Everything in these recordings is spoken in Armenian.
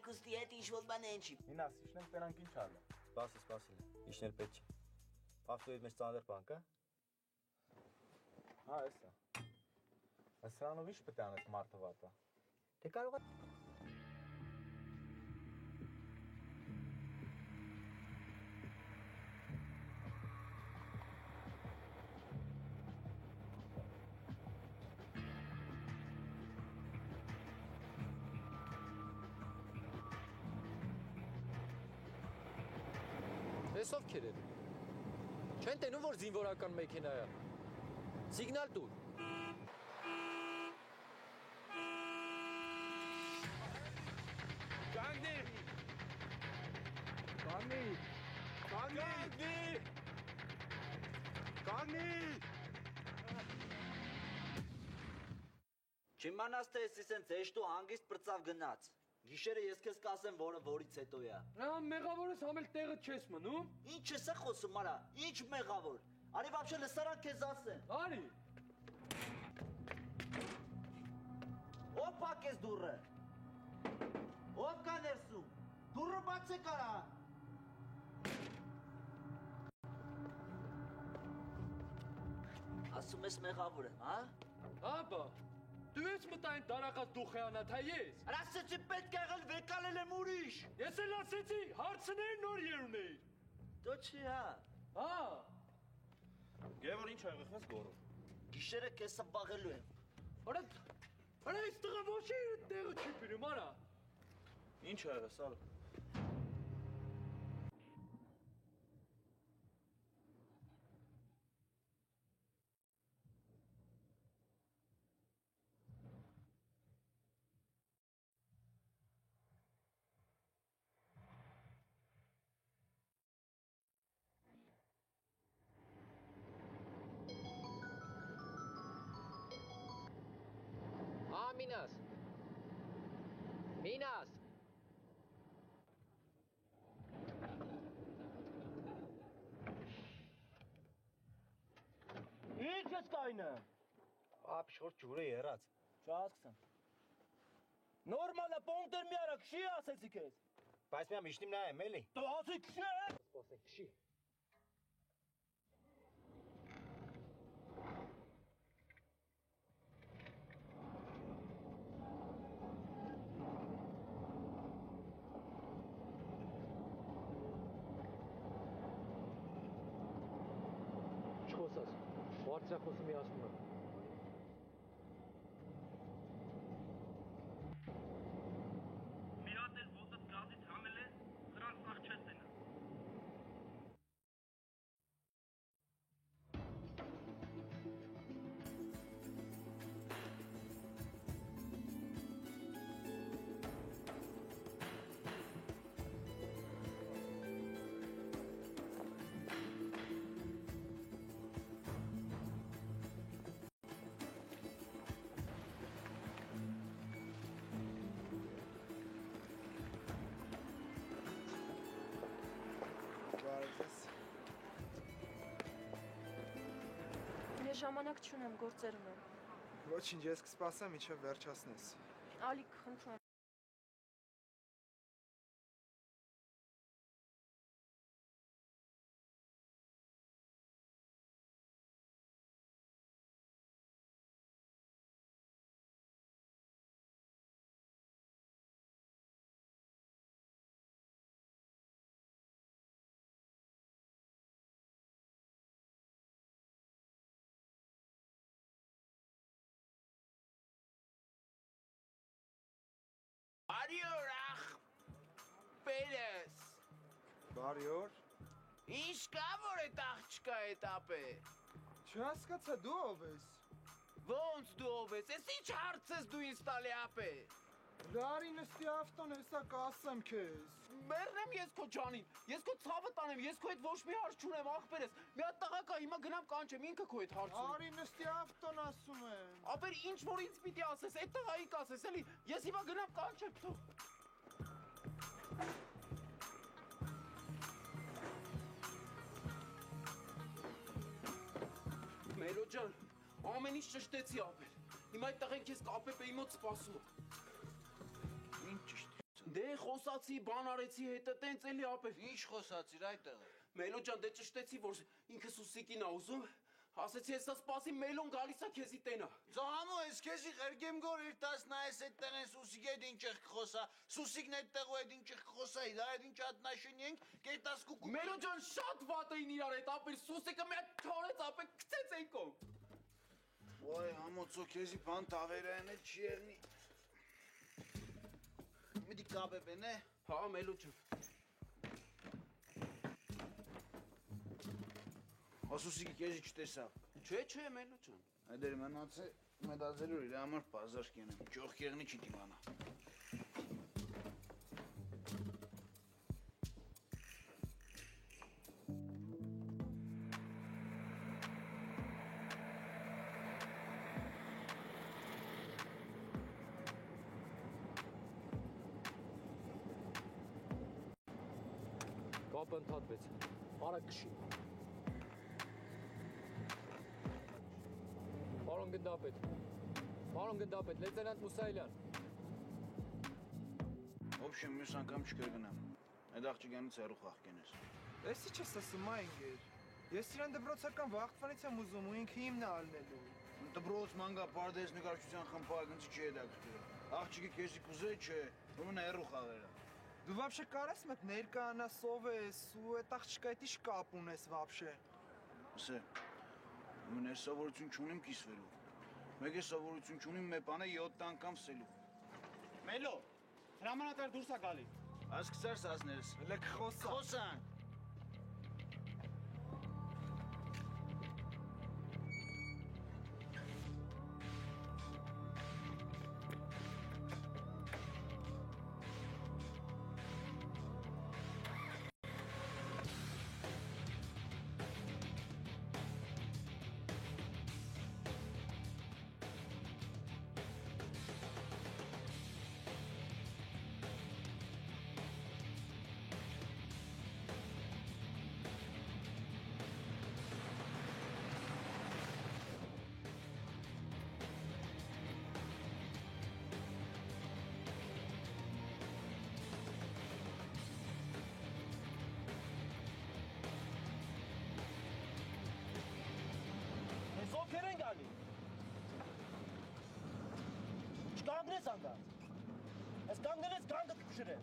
Կուստի հետ ինչ-որ բան են չի։ Մինաս, իշնենք պերանք ինչ ալը։ Սպասի, իշնել պետք չի։ Ավտոյդ մեջ ծանր բան կա։ Հա, էսա։ Սրանով ինչ պետք է անես մարդը վատը։ Դե կարող է Ես ովքեր են։ Չեն տենում, որ զինվորական մեքենա է։ Սիգնալ տուր։ Կանգնի։ Չիմանաս թե ես իսեն ձեշտու հանգիստ պրծավ գնաց։ Գիշերը ես քեզ կասեմ, որը որից հետո է։ Նա մեղավորս համել տեղը չես մնում։ Ինչ ես է խոսում, արա, ինչ մեղավոր։ Արի вообще լսարան քեզ ասեն։ Արի։ Ով փակես դուռը։ Ով կա ներսում։ Դուռը բացեք արա։ Ասում ես մեղավոր եմ, հա։ Աբա։ Դու ես մտա այն դարակած դուխեանատ, հա ես։ Ասեցի պետք է եղել վեկալել եմ ուրիշ։ Ես էլ ասեցի, հարցներ նոր երուներ։ Դո չի, հա։ Հա։ Գևոր ինչ ա եղել, խես գորով։ Գիշերը քեզ սպաղելու եմ։ Արա այս տղա ոչի տեղը չի բերում, արա։ Ինչ ա եղել, սալ։ Մինաս։ Մինաս։ Ինչ ես կայնը։ ապ շոր ջուրը եռած։ Չհասկսեմ։ Նորմալ է, պոնտեր մի արա, քշի ասեցի քեզ։ Բայց միամ իշտիմ նայեմ, էլի։ Դու ասի քշի։ Սպասեք, քշի։ Չխոսաս, բարձրախոսը միացնում եմ։ Մի հատ էլ ոտդ գազից համել է, նրան սաղ չես տենա։ Ես ժամանակ չունեմ, գործեր ունեմ։ Ոչինչ, ես կսպասեմ, ինչև վերջացնես։ Ալիք, խնդրում եմ։ Բարի օր, ախ, պերես։ Բարի օր։ Ինչ կա, որ էտ աղջկա էտ ապե։ Չհասկացա, դու ով ես։ Ոնց դու ով ես, ես ինչ հարց ես դու ինձ տալի ապե։ Լարի նստի ավտոն հեսա կասեմ քեզ։ Մեռնեմ ես քո ջանին, ես քո ցավը տանեմ, ես քո հետ ոչ մի հարց չունեմ, ախպերես։ Մի հատ տղա կա, հիմա գնամ կանչեմ, ինքը քո հետ հարց ունի։ Արի նստի ավտոն ասում եմ։ Ապեր ինչ որ ինձ պիտի ասես, այդ տղայի կասես, էլի, ես հիմա գնամ կանչեմ, թող։ Մերո ջան, ամեն ինչ ճշտեցի ապեր։ Հիմա այդ տղեն քեզ կապեպեի մոտ սպասում է։ Ինչ ճիշտ։ Դե խոսացի, բան արեցի հետը տենց էլի ապեր։ Ինչ խոսացիր այդտեղ։ Մելո ջան, դե ճշտեցի, որ ինքը Սուսիկին ա ուզում։ Ասեցի, հեսա սպասի, Մելոն գալիս ա քեզի տենա։ Զամո, ես քեզի խերգեմ գոր իր տաս նայես այդտեղ են Սուսիկ այդ ինչ խոսա։ Սուսիկն այդտեղ ու այդ ինչ խոսա, դա այդ ինչ ատնաշունի ենք, կետաս կուկու։ Մելո ջան, շատ վատ էին իրար հետ ապեր, Սուսիկը մի հատ թորեց ապեր, գցեց այն կողմ։ Ոայ, համոցո քեզի բան տավերային է չի եղնի։ Միտի կաբեբեն է։ Հա, Մելո ջան։ Ասուսիկի քեզի չտեսավ։ Չէ, Մելո ջան։ Այդեր մնաց է մետազերու իր համար բազար կենեմ։ Ճոխ եղնի չի դիմանա։ Կապը ընդհատվեց։ Արագ քշի։ Պարոն գնդապետ, լեյտենանտ Մուսայելյան։ Ոբշեմ, մյուս անգամ չկրգնամ։ Այդ աղջիկյանից հեռու խաղկենես։ Էս ի՞նչ ես ասում, այնգեր։ Ես իրան դպրոցական վախտվանից եմ ուզում ու ինքը իմն է ալնելու։ Դպրոց մանգա պարդես նկարչության խմբագնցի չի հետաքրքրում։ Աղջիկը քեզի կուզե չէ, ում հեռու խաղերը։ Դու вообще կարես մեկ ներկանա սովես ու այդ աղջիկա հետ ի՞նչ կապ ունես вообще։ Ասե, ում ես սովորություն չունիմ կիսվելու։ Մեկ է սովորություն չունիմ մի բանը 7 անգամ սելու։ Մելո, հրամանատար դուրս ա գալի։ Ասկսար սասներս։ Լեք խոսա։ Խոսան։ Ովքեր են գալի։ Չկանգնես անգամ։ Ես կանգնես գանգը կփշրե։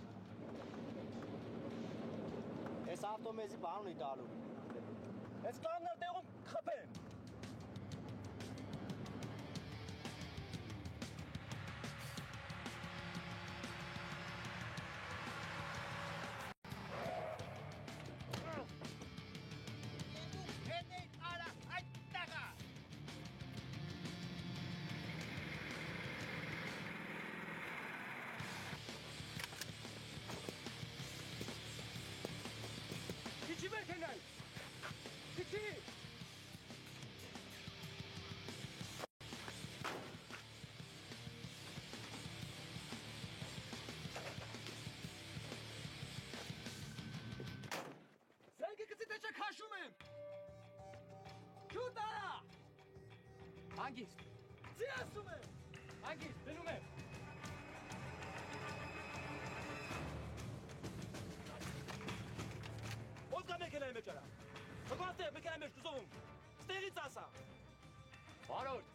Ես ավտոմեզի բան ունի տալու։ Ես կանգնար տեղում կխփեմ։ Քաշում եմ։ Շուտ արա։ Հանգիստ։ Ձի ասում եմ։ Հանգիստ, դնում եմ։ Ո՞վ կա մեքենայի մեջ արա։ Հոգաստեղ մեքենայի մեջ կուզովում։ Ստեղից ասա։ Վարորդ,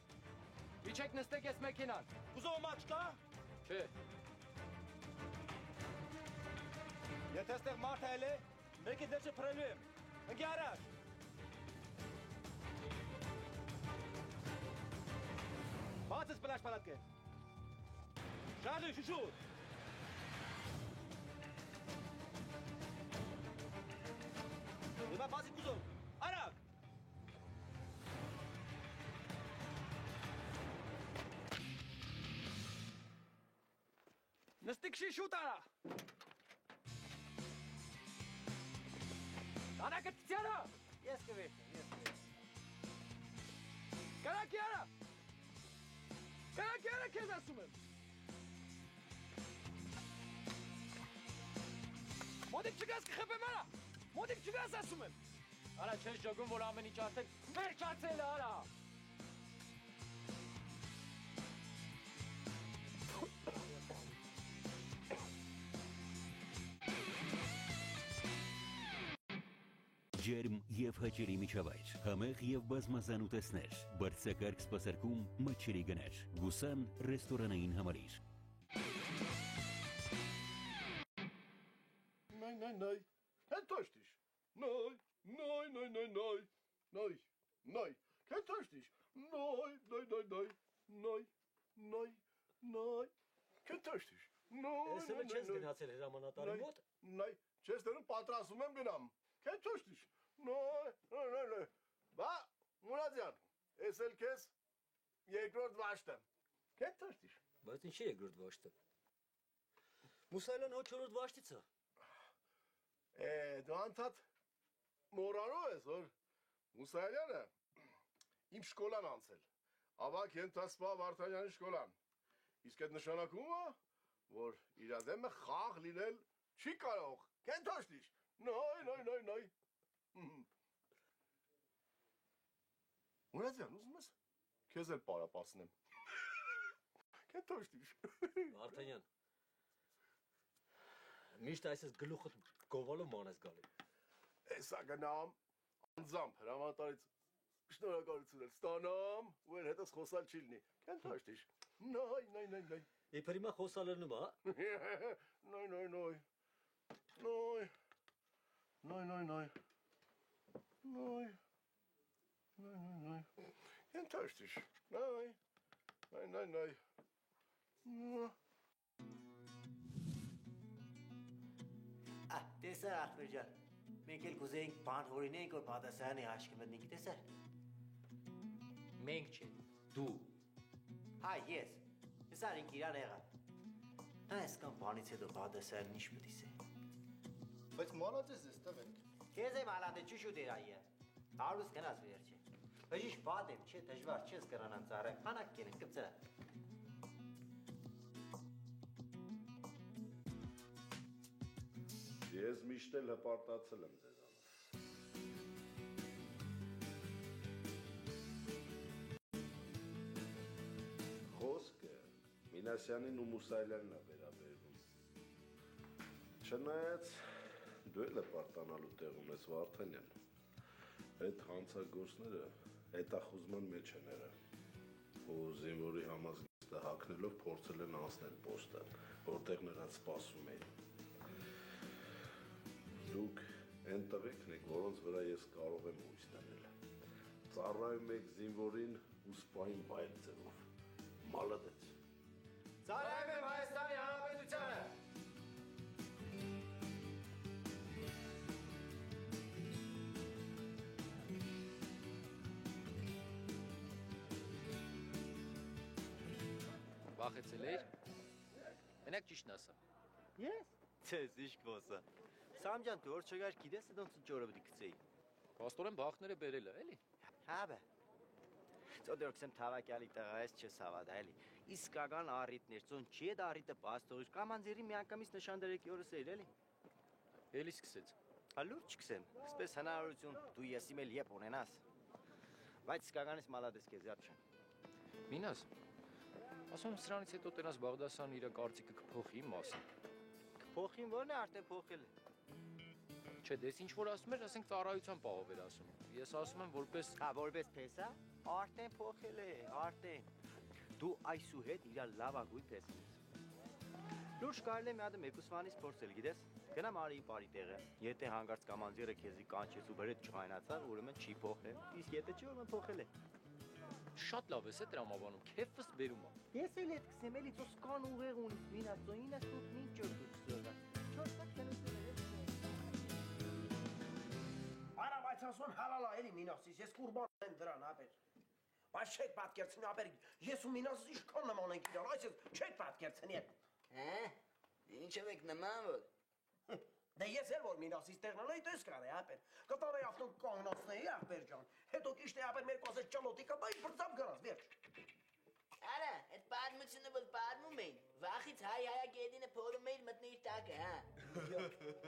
իջեք նստեք ես մեքենան։ Կուզովում աչ կա։ Չէ։ Եթե ստեղ մարդ այլ է, մեկի դերջը պրելու եմ։ Ընկի առաջ։ Բացես պլաշ պալատկը։ Շարժի, շուշուտ։ Հիմա բացի կուզով, արագ։ Նստիկ շի շուտ արա։ Արագ գցյարա։ Ես կվերցեմ, ես կվերցեմ։ Կարակի արա։ Կարակի արա քեզ ասում եմ։ Մոտիկ չգաս կխփեմ արա։ Մոտիկ չգաս ասում եմ։ Արա չես ճոգում, որ ամեն ինչ արդեն վերջացել է արա։ ջերմ եւ հաճելի միջավայր, համեղ եւ բազմազան ուտեստներ, բարձրակարգ սպասարկում, մատչելի գներ, Գուսան ռեստորանային համալիր։ Նայ, կենթոշտիշ, նայ, կենթոշտիշ, նայ, կենթոշտիշ, Ես էլ չես գնացել հրամանատարի մոտ։ նայ, չես դերում պատրասում եմ գնամ, կենթոշտիշ, նայ, բա, Մուրադյան, ես էլ կեզ երկրորդ վաշտեմ, կենթոշտիշ։ Բայց ինչի երկրորդ վաշտը։ Մուսայլան հո չորրորդ վաշտից է։ Դու անդադ մոռանում ես, որ Մուսայելյանը իմ շկոլան անցել, ավակ ենթասպա Վարդանյանի շկոլան, իսկ այդ նշանակում է, որ իրա դեմը խաղ լինել չի կարող, կենթոշտիշ, նայ, Մուրադյան, ուզում ես, կեզ էլ պարապասնեմ, կենթոշտիշ, Վարդանյան, միշտ այսես գլուխդ գովալով ման ես գալի։ Էսա գնամ, անձամբ հրամանատարից շնորհակալություն էլ ստանամ, ու էր հետս խոսալ չի լինի, կենթաշտիշ, նայ, Իբր հիմա խոսալնում է, նայ, կենթաշտիշ, նայ, Տեսար ախպեր ջան, մենք էլ կուզեինք բան հորինենք, որ պատասարանի հաշկի մտնենք, տեսար։ մենք չէ, դու։ Հայ, ես արինք իրան եղա։ Նա ես կան բանից հետո պատասարան ինչ մտիս է։ Բայց մալածես ես տվենք։ Կեզ եմ ալատ է ճուշու դերայը։ Արուս կնաս վեր չէ։ Բայց ինչ բադ եմ չէ, դժվար չես կրանան ծարը, հանակ կենեն, կպցրա։ Ես միշտ էլ հպարտացել եմ ձեզանով։ Խոսքը Մինասյանին ու Մուսայելյանն է վերաբերվում։ Չնայած դու էլ հպարտանալու տեղում ես Վարդանյան։ Այդ հանցագործները հետախուզման մեջ են եղել ու զինվորի համազգեստը հագնելով փորձել են անցնել պոստը, որտեղ նրանց սպասում էին։ Դուք են տղեկն եք, որոնց վրա ես կարող եմ հույս տանել։ Ծառայում եք զինվորին ու սպային վայր ձևով։ Մալադեց։ Ծառայում եմ Հայաստանի Հանրապետությանը։ Վախեցել էիր։ Մենակ ճիշտն ասա։ Ես։ Ցես ինչ կոսա։ Սամ ջան, դու որ չգար գիտես դոնց ճորը պիտի գցեի։ Պաստորեն բախները բերել է, էլի։ Հա բե։ Ծոդորքսեմ թավակյալի տղայես չես հավատա, էլի։ Իսկական առիթներ, ծոն չի է առիթը պաստորի, կամանձերի միանգամից նշանդերեք օրս էր, էլի։ Էլի սկսեց։ Հալուր չկսեմ, սպես հնարավորություն դու ես իմ էլ եփ ունենաս։ Բայց իսկականից մալադես քեզ յապ չեմ։ Մինաս, ասում եմ սրանից հետո տենաս Բաղդասարն իր կարծիքը կփոխի իմ մասին։ Կփոխին ո՞րն է արդեն փոխել։ Չէ, դες ինչ որ ասում էր, ասենք ծառայության պահով էր ասում։ Ես ասում եմ որպես Հա, որպես փեսա, արդեն փոխել է, արդեն։ Դու այսուհետ իր լավագույն փեսն ես։ Լուրջ կարելի է մի հատ մեկուսվանից փորձել, գիտես։ Գնամ արի բարի տեղը։ Եթե հանգարց կամանձերը քեզի կանչես ու բրեդ չղայնացավ, ուրեմն չի փոխել։ Իսկ եթե չի, ուրեմն փոխել է։ շատ լավ ես է տրամաբանում, քեֆս բերում է։ Ես էլ հետ կսեմ, էլի ծոս կան ուղեղ ունի, մինացո, ինաս դուք մին ճորդուք սողա։ Չորսակ կնություն է։ Արա, բայց ասում հալալա էլի մինասից, ես կուրբան եմ դրան, ապեր։ Բայց չեք պատկերցնի, ապեր, ես ու մինասից իշքան նման ենք իրան, այս ես չեք պատկերցնի։ Ինչև եք նման որ։ Դե ես էլ որ մինասից տեղնալ էի տես կար է, ապեր։ Կտար էի ավտոն կանգնացնեի, ապեր ջան։ Հետո կիշտ է, ապեր, մեր կոսես ճալոտիկա, բայ բրծապ գրած, վերջ։ Արա, այդ պատմությունը որ պատմում էին, վախից հայ գետինը փորում էիր մտնիր տակը, հա։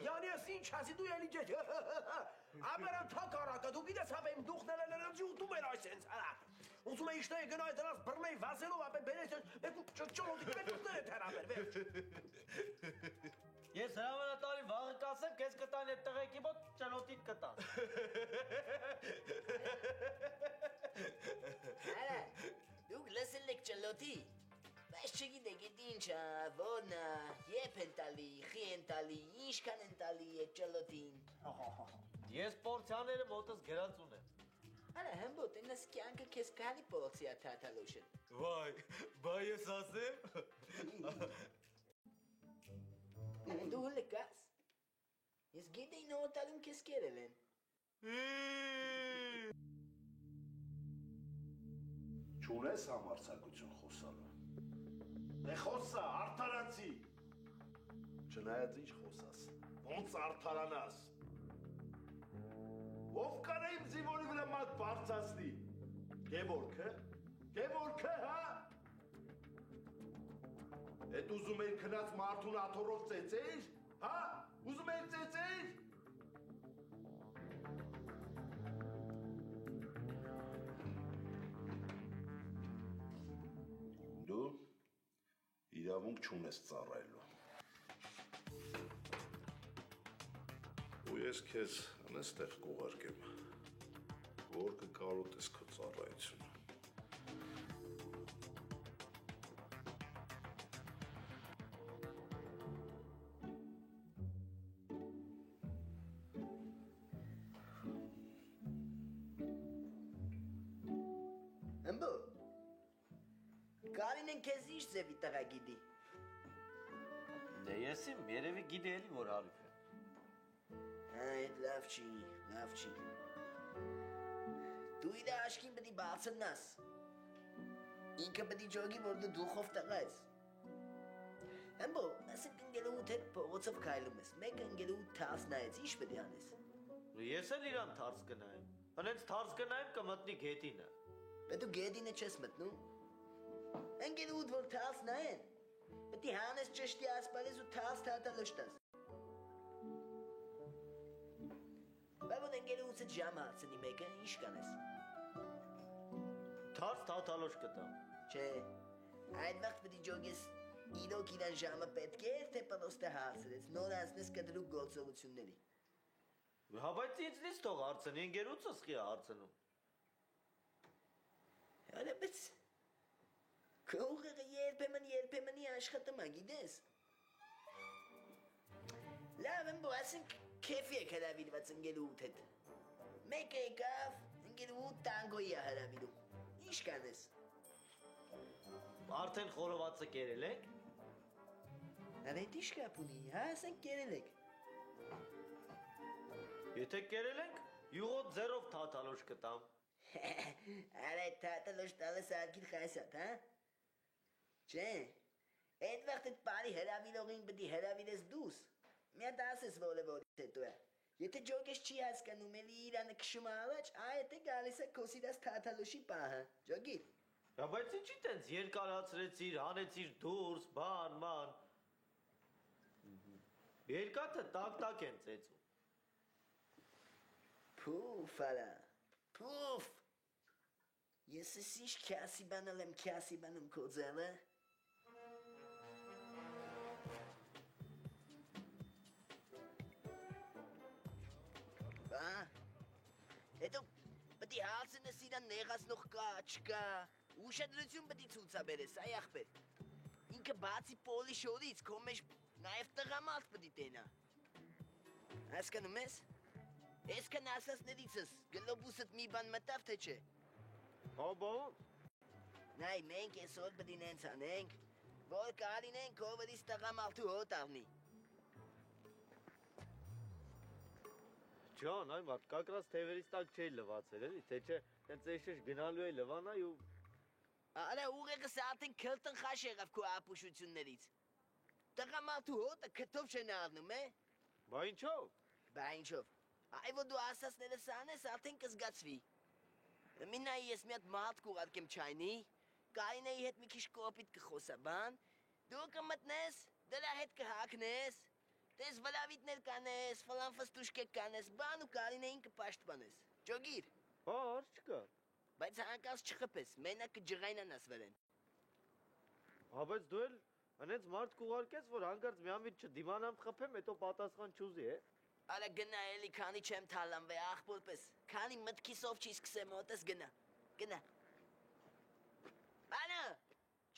Յանի ես ինչ ասի դու էլի ջեջ։ Ապեր անթակ առակը, դու գիտես ապեր իմ դուխնել են նրանցի ուտում էր այսենց, հա։ Ուզում է իշտեի գնայի դրանց բռնեի վազելով, ապեր բերես մեկ ճալոտիկա մեկ ուտներ է թեր, ապեր, վերջ։ Ես հրամանատարի վաղը կասեմ, քեզ կտա կան այդ տղեկի մոտ ճանոթիդ կտան։ Արա, դուք լսել եք ճլոթի, բայց չգիտեք էդ ինչա, որն է, երբ են տալի, խի են տալի, ինչքան են տալի այդ ճլոթին։ Ես պորցիաները մոտս գրած ունեմ։ Արա, հմբոտ, ինս կյանքը քեզ քանի պորցիա թաթալոշն։ Վայ, բա ես ասեմ։ Դու հլկաս։ Ես գիտեի նոտալում քեզ կերել են։ Չունես համարձակություն խոսալու։ Դե խոսա, արդարանցի։ Չնայած ինչ խոսաս, ոնց արդարանաս։ Ով կարա իմ զինվորի վրա մատ բարձացնի։ Գևորգը, հա։ Էդ ուզում էիր քնած մարդուն աթոռով ծեծեիր, հա։ Ուզում էիր ծեծեիր։ Դու իրավունք չունես ծառայելու։ Ու ես քեզ անստեղ կուղարկեմ, որ կկարոտես քո ծառայությունը։ Հմբո, Կարինեն քեզ ինչ ձևի տղա գիտի։ Դե ես իմ երևի գիտելի որ հարիվ է։ Այդ լավ չի։ Դու իր աշկին պետք է բացնաս։ Ինքը պետք է ջոգի, որ դու դուխով տղա ես։ Հմբո, ասենք ընկերուդ հետ փողոցով քայլում ես, մեկը ընկերուդ թարս նայեց, ինչ պետք է անես։ Ես էլ իրան թարս կնայեմ։ Հենց թարս կնայեմ կմտնի գետինը։ Բայց դու գետինը չես մտնում։ Ընկերուդ որ թարս նայեն, պետք է հանես ճշտի ասպարեզ ու թարս թաթալշտաս։ Բայց ընկերուդը ջամ հարցնի մեկը, ինչ կանես։ Թարս թաթալոշ կտամ։ Չէ, այդ վաղտ պետք է ջոգես իրոք իրան ժամը պետք է, թե պրոստը հարցրեց, նոր անցնես կդրուկ գործողությունների։ Հա բայց ինձնից թող հարցնի, ընկերուցս խի հարցնում։ Արա բայց քո ուղեղը երբեմնի աշխատում է, գիտես։ Լավ եմ բո, ասենք քեֆի եք հրավիրված ընկերուդ հետ։ Մեկը եկավ, ընկերուդ տանգոյի է հրավիրում։ Ինչ կանես։ Արդեն խորովածը կերել եք։ Արա ինչ կապ ունի, հա, ասենք կերել եք։ Եթե կերել ենք, յուղոտ ձերով թաթալոշ կտամ։ Արա թաթալոշ տալը սարկիր խայսատ, հա։ Չէ, այդ վաղտ այդ բարի հրավիրողին պետք է հրավիրես դուս։ Մի հատ ասես որից հետո է։ Եթե ջոգես չի հասկանում, էլի իրանը քշում է առաջ, այդտե գալիս է քո սիրած թաթալոշի պահը։ Ջոգի։ Հա բայց ինչի տենց երկարացրեցիր, հանեցիր դուրս, ման։ Երկաթը տակ են ծեծում։ Փուֆ արա, փուֆ։ Ես ինչ քյասիբանել եմ քյասիբանում քո ձեռը։ Բա, հետո պետք է հարցնես իրան նեղացնող կա, չկա, ուշադրություն պետք է ցուցաբերես, այ ախպեր։ Ինքը բացի պոլիշորից, քո մեջ նաև տղամարդ պետք է տենա։ Հասկանում ես։ Այսքան ասասներիցս գլոբուսդ մի բան մտավ, թե չէ։ Հա բան։ Նայ, մենք այսօր պետք է նենց անենք, որ Կարինեն քովերից տղամարդու հոտ առնի։ Ջան, այ մարդ, կակրած թևերից տակ չէի լվացել, էլի, թե չէ, հենց էշեշ գնալու էի լվանա ու… Արա ուղեղս արդեն քլտնխաշ եղավ քո ապուշություններից։ Տղամարդու հոտը քթով չեն առնում, է։ Բա ինչով։ Բա ինչով։ Այ որ դու ասասներս անես, արդեն կզգացվի։ Մինայի ես մի հատ մարդ կուղարկեմ չայնի, Կարինեի հետ մի քիչ կոպիտ կխոսա, բան, դու կմտնես, դրա հետ կհակնես, տես վլավիտներ կանես, ֆլան ֆստուշկեք կանես, բան ու Կարինեին կպաշտպանես։ Ջոգիր։ Հա, հարց չկա։ Բայց հանկարծ չխփես, մենակ կջղայնանաս վրեն։ Հա բայց դու էլ հենց մարդ կուղարկես, որ հանկարծ մի ամիտ չդիմանամ խփեմ, հետո պատասխան չուզի, է։ Արա գնա էլի, քանի չեմ թալանվե, աղբոր պես, քանի մտքիսով չի սկսեմ ոտես գնա, գնա։ Բանա,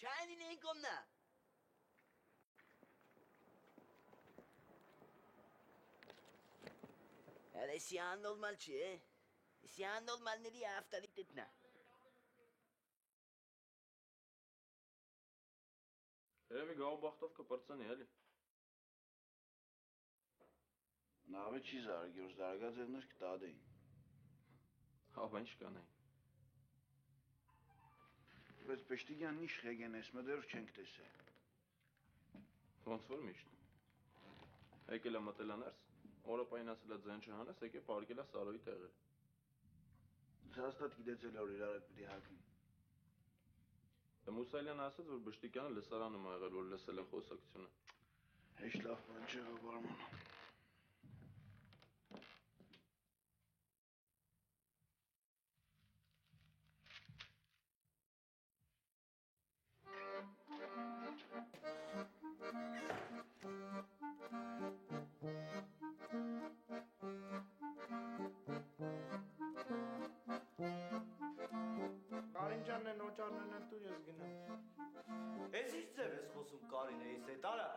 չայնին էին կոմնա։ Արա եսի աննորմալ չի, եսի աննորմալների ավտորիտետնա։ Երևի գաղու բախտով կպրծնի, էլի։ Նավը չի զարգ, որ զարգած եղներ կտադեին։ Հավա ինչ կանեին։ Բայց պեշտիգյան նիշ խեգեն ես մդերով չենք տեսել։ Ոնց որ միշտ։ Եկել է մտել աներս, օրապային ասել է ձեն չհանես, եկե պարկել է Սարոյի տեղերը։ Հաստատ գիտեցել որ իրար հետ պիտի հակին։ Մուսալյանը ասաց, որ Բշտիկյանը լսարանում ա եղել, որ լսել է խոսակցությունը։ Հեչ լավ բան չեղավ Արմանը։ Կարինջանն են օճառներն են տու ես գնամ։ Ես ինչ ձև ես խոսում Կարին էիս հետ, արա։